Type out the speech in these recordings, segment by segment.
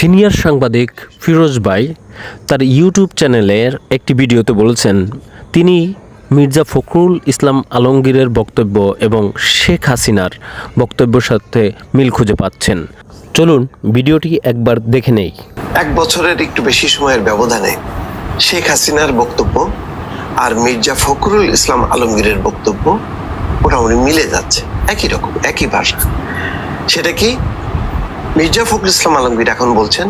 Senior সাংবাদিক ফিরোজ ভাই তার ইউটিউব চ্যানেলের একটি ভিডিওতে বলেছেন তিনি মির্জা ফখরুল ইসলাম আলমগীরের বক্তব্য এবং শেখ হাসিনার বক্তব্যের সাথে মিল খুঁজে পাচ্ছেন। চলুন ভিডিওটি একবার দেখে নেই। এক বছরের একটু বেশি সময়ের ব্যবধানে শেখ হাসিনার বক্তব্য আর মির্জা ফখরুল ইসলাম আলমগীরের বক্তব্য মোটামুটি মিলে যাচ্ছে, একই রকম, একই ভাষা। সেটা কি? মির্জা ফখরুল ইসলাম আলমগীর এখন বলছেন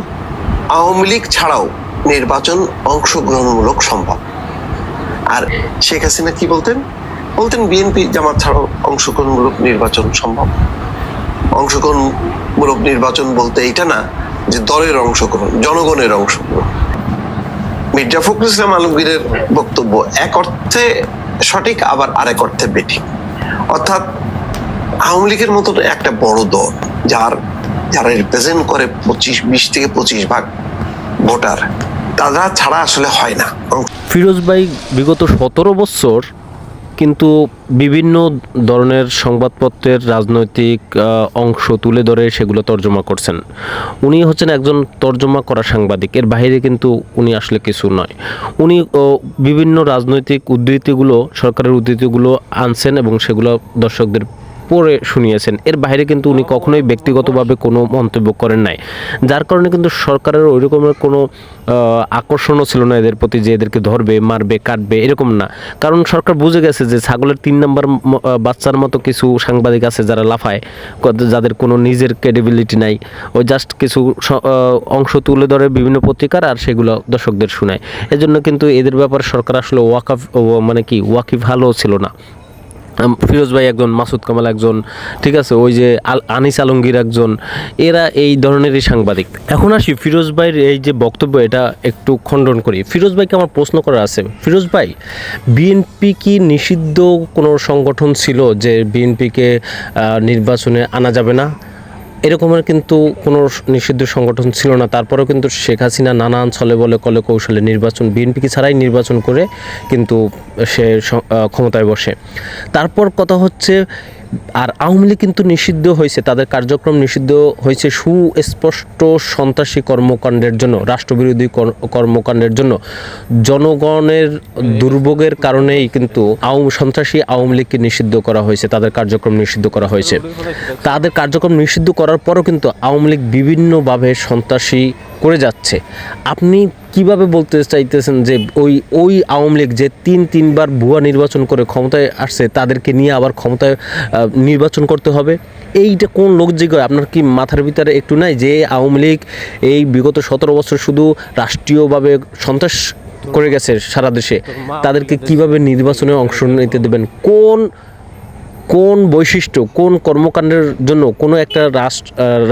আওয়ামী লীগ ছাড়াও নির্বাচন অংশগ্রহণমূলক সম্ভব। আর শেখ হাসিনা কি বলতেন বিএনপি জামাত ছাড়াও অংশগ্রহণমূলক নির্বাচন সম্ভব। অংশগ্রহণমূলক নির্বাচন বলতে এইটা না যে দলের অংশগ্রহণ, জনগণের অংশগ্রহণ। মির্জা ফখরুল ইসলাম আলমগীরের বক্তব্য এক অর্থে সঠিক, আবার আরেক অর্থে বেঠিক। অর্থাৎ আওয়ামী লীগের মতন একটা বড় দল যারা রিপ্রেজেন্ট করে 20 থেকে 25% ভোটার, তারা ছাড়া আসলে হয় না। ফিরোজ ভাই বিগত 17 বছর কিন্তু বিভিন্ন ধরনের সংবাদপত্রের রাজনৈতিক অংশ তুলে ধরে সেগুলো তর্জমা করছেন। উনি হচ্ছেন একজন তর্জমা করা সাংবাদিক, এর বাইরে কিন্তু উনি আসলে কিছু নয়। উনি বিভিন্ন রাজনৈতিক উদ্ধৃতিগুলো, সরকারের উদ্ধৃতিগুলো আনছেন এবং সেগুলো দর্শকদের পড়ে শুনিয়েছেন। এর বাইরে কিন্তু উনি কখনোই ব্যক্তিগতভাবে কোনো মন্তব্য করেন নাই, যার কারণে কিন্তু সরকারের ওই রকমের কোনো আকর্ষণও ছিল না এদের প্রতি যে এদেরকে ধরবে, মারবে, কাটবে, এরকম না। কারণ সরকার বুঝে গেছে যে ছাগলের 3 নম্বর বাচ্চার মতো কিছু সাংবাদিক আছে যারা লাফায়, যাদের কোনো নিজের ক্রেডিবিলিটি নাই। ওই জাস্ট কিছু অংশ তুলে ধরে বিভিন্ন পত্রিকার, আর সেগুলো দর্শকদের শোনায়। এজন্য কিন্তু এদের ব্যাপারে সরকার আসলে ওয়াকিফ ভালো ছিল না। ফিরোজ ভাই একজন, মাসুদ কামাল একজন, ঠিক আছে, ওই যে আনিস আলমগীর একজন, এরা এই ধরনেরই সাংবাদিক। এখন আসি ফিরোজ ভাইয়ের এই যে বক্তব্য, এটা একটু খণ্ডন করি। ফিরোজ ভাইকে আমার প্রশ্ন করার আছে, ফিরোজ ভাই, বিএনপি কি নিষিদ্ধ কোনো সংগঠন ছিল যে বিএনপিকে নির্বাচনে আনা যাবে না? এরকমের কিন্তু কোনো নিষিদ্ধ সংগঠন ছিল না। তারপরেও কিন্তু শেখ হাসিনা নানান ছলে বলে কলে কৌশলে বিএনপিকে ছাড়াই নির্বাচন করে কিন্তু সে ক্ষমতায় বসে। তারপর কথা হচ্ছে, আর আওয়ামী লীগ কিন্তু নিষিদ্ধ হয়েছে, তাদের কার্যক্রম নিষিদ্ধ হয়েছে সুস্পষ্ট সন্ত্রাসী কর্মকাণ্ডের জন্য, রাষ্ট্রবিরোধী কর্মকাণ্ডের জন্য। জনগণের দুর্ভোগের কারণেই কিন্তু সন্ত্রাসী আওয়ামী লীগকে নিষিদ্ধ করা হয়েছে, তাদের কার্যক্রম নিষিদ্ধ করা হয়েছে। তাদের কার্যক্রম নিষিদ্ধ করার পরও কিন্তু আওয়ামী লীগ বিভিন্নভাবে সন্ত্রাসী করে যাচ্ছে। আপনি কিভাবে বলতে চাইতেছেন যে ওই আওয়ামী লীগ যে তিনবার ভুয়া নির্বাচন করে ক্ষমতায় আসছে, তাদেরকে নিয়ে আবার ক্ষমতায় নির্বাচন করতে হবে? এইটা কোন লজিক? আপনার কি মাথার ভিতরে একটু নাই যে আওয়ামী লীগ এই বিগত 17 বছর শুধু রাষ্ট্রীয়ভাবে সন্ত্রাস করে গেছে সারা দেশে, তাদেরকে কিভাবে নির্বাচনে অংশ নিতে দেবেন? কোন বৈশিষ্ট্য, কোন কর্মকাণ্ডের জন্য কোনো একটা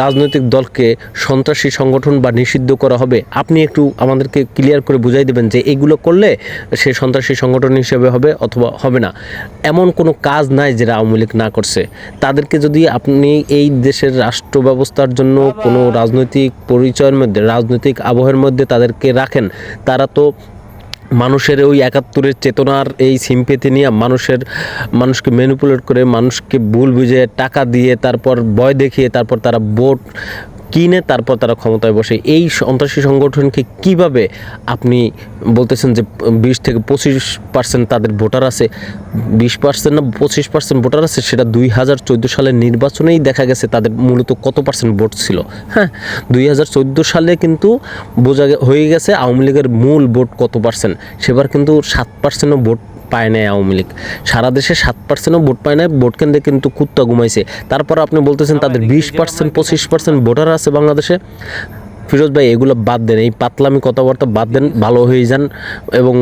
রাজনৈতিক দলকে সন্ত্রাসী সংগঠন বা নিষিদ্ধ করা হবে? আপনি একটু আমাদেরকে ক্লিয়ার করে বুঝাই দেবেন যে এগুলো করলে সে সন্ত্রাসী সংগঠন হিসেবে হবে অথবা হবে না। এমন কোনো কাজ নাই যেটা আওয়ামী লীগ না করছে। তাদেরকে যদি আপনি এই দেশের রাষ্ট্র ব্যবস্থার জন্য কোনো রাজনৈতিক পরিচয়ের মধ্যে, রাজনৈতিক আবহের মধ্যে তাদেরকে রাখেন, তারা তো মানুষের ওই 71-এর চেতনার এই সিম্পেথি নিয়ে মানুষকে ম্যানিপুলেট করে, মানুষকে ভুল বুঝে, টাকা দিয়ে, তারপর ভয় দেখিয়ে, তারপর তারা ভোট কিনে, তারপর তারা ক্ষমতায় বসে। এই সন্ত্রাসী সংগঠনকে কিভাবে আপনি বলতেছেন যে 20 থেকে 25% তাদের ভোটার আছে? 20% না 25% ভোটার আছে, সেটা 2014 সালের নির্বাচনেই দেখা গেছে তাদের মূলত কত পার্সেন্ট ভোট ছিল। হ্যাঁ, 2014 সালে কিন্তু হয়ে গেছে আওয়ামী লীগের মূল ভোট কত পার্সেন্ট। সেবার কিন্তু 7%ও ভোট পায় নাই আওয়ামী লীগ। সারা দেশে 7%ও ভোট পায় নাই, ভোট কেন্দ্রে কিন্তু কুত্তা ঘুমাইছে। তারপর আপনি বলতেছেন তাদের 20%, 25% ভোটার আছে বাংলাদেশে। ফিরোজ ভাই, এগুলো বাদ দেন, এই পাতলামি কথাবার্তা বাদ দেন, ভালো হয়ে যান এবং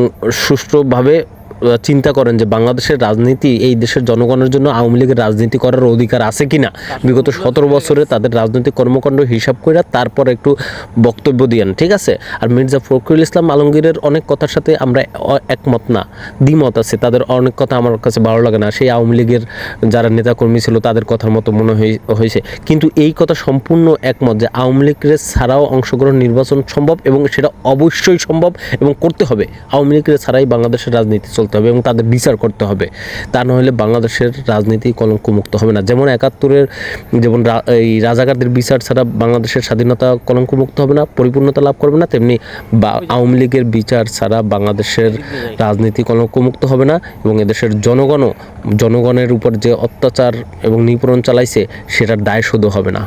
সুষ্ঠুভাবে চিন্তা করেন যে বাংলাদেশের রাজনীতি, এই দেশের জনগণের জন্য আওয়ামী লীগের রাজনীতি করার অধিকার আছে কিনা। বিগত 17 বছরে তাদের রাজনৈতিক কর্মকাণ্ড হিসাব করে তারপর একটু বক্তব্য দিয়েন, ঠিক আছে? আর মির্জা ফখরুল ইসলাম আলমগীরের অনেক কথার সাথে আমরা একমত না, দ্বিমত আছে। তাদের অনেক কথা আমার কাছে ভালো লাগে না। সেই আওয়ামী লীগের যারা নেতাকর্মী ছিল তাদের কথার মতো মনে হয়েছে, কিন্তু এই কথা সম্পূর্ণ একমত যে আওয়ামী লীগের ছাড়াও অংশগ্রহণ নির্বাচন সম্ভব এবং সেটা অবশ্যই সম্ভব এবং করতে হবে। আওয়ামী লীগের ছাড়াই বাংলাদেশের রাজনীতি চলতে চলতে হবে এবং তাদের বিচার করতে হবে। তা নইলে বাংলাদেশের রাজনীতি কলঙ্কমুক্ত হবে না। যেমন ৭১-এর যেমন এই রাজাকারদের বিচার ছাড়া বাংলাদেশের স্বাধীনতা কলঙ্কমুক্ত হবে না, পরিপূর্ণতা লাভ করবে না, তেমনি আওয়ামী লীগের বিচার ছাড়া বাংলাদেশের রাজনীতি কলঙ্কমুক্ত হবে না এবং এদেশের জনগণের উপর যে অত্যাচার এবং নিপীড়ন চালাইছে সেটার দায় শোধ হবে না।